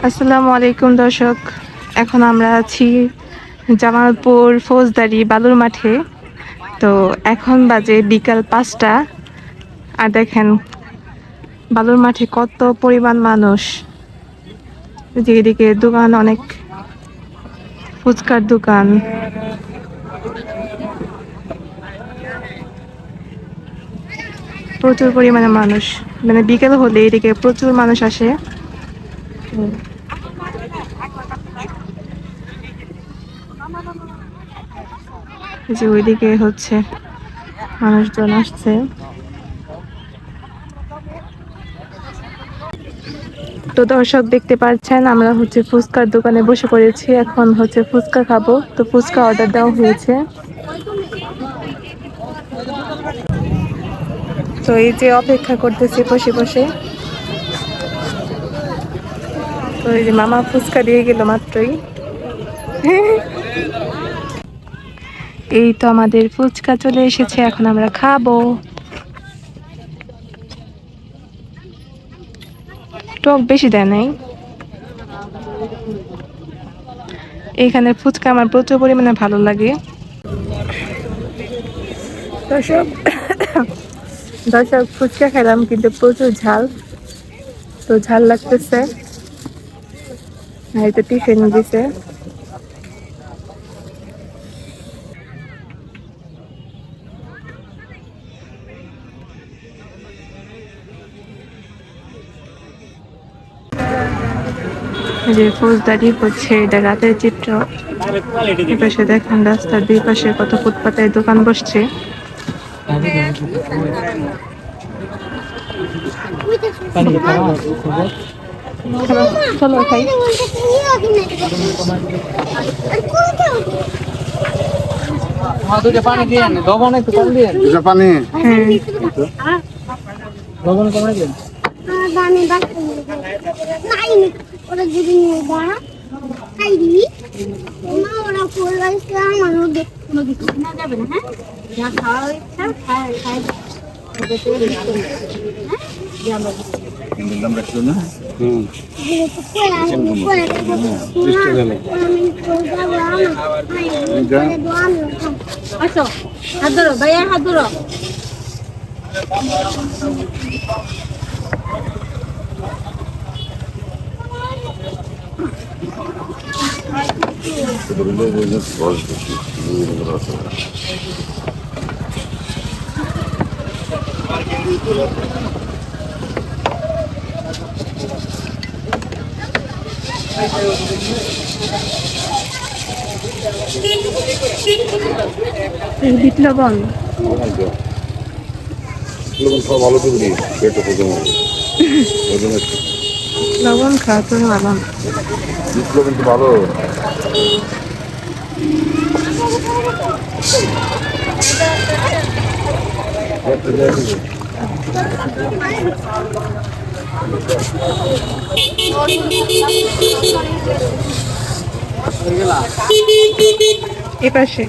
আসসালামু আলাইকুম দর্শক, এখন আমরা আছি জামালপুর ফৌজদারি বালুর মাঠে। তো এখন বাজে বিকাল 5টা, আর দেখেন বালুর মাঠে কত পরিমাণ মানুষ। যে এদিকে দোকান, অনেক ফুচকার দোকান, প্রচুর পরিমাণে মানুষ। মানে বিকেল হলে এদিকে প্রচুর মানুষ আসে। যে ওইদিকে হচ্ছে মানুষজন আসছে। তো দর্শক দেখতে পাচ্ছেন, আমরা হচ্ছে ফুচকার দোকানে বসে পড়েছি। এখন হচ্ছে ফুচকা খাবো, তো ফুচকা অর্ডার দেওয়া হয়েছে। তো এই যে অপেক্ষা করতেছি বসে বসে। তো এই যে মামা ফুচকা দিয়ে গেল মাত্রই। এই তো আমাদের ফুচকা চলে এসেছে, এখন আমরা খাবো। টক বেশি দেয় নাই। এইখানে ফুচকা আমার প্রচুর পরিমাণে ভালো লাগে। দর্শক দর্শক ফুচকা খেলাম, কিন্তু প্রচুর ঝাল। তো ঝাল লাগতেছে। এই তো টিফিন দিছে। যে ফৌজদারি হচ্ছে, এটা রাতের চিত্র। এপাশে দেখেন রাস্তার দুই পাশে কত ফুটপাতের দোকান বসছে। চলো খাই। পানি দিয়ে লবণ একটু কম দিয়ে পানি লবণ কমাই দেন। আসো, হাত ধরো ভাইয়া, হাত ধরো। বিট লবণ ভালো করে লবণ খাওয়া তো ভালো না। কিন্তু ভালো। এপাশে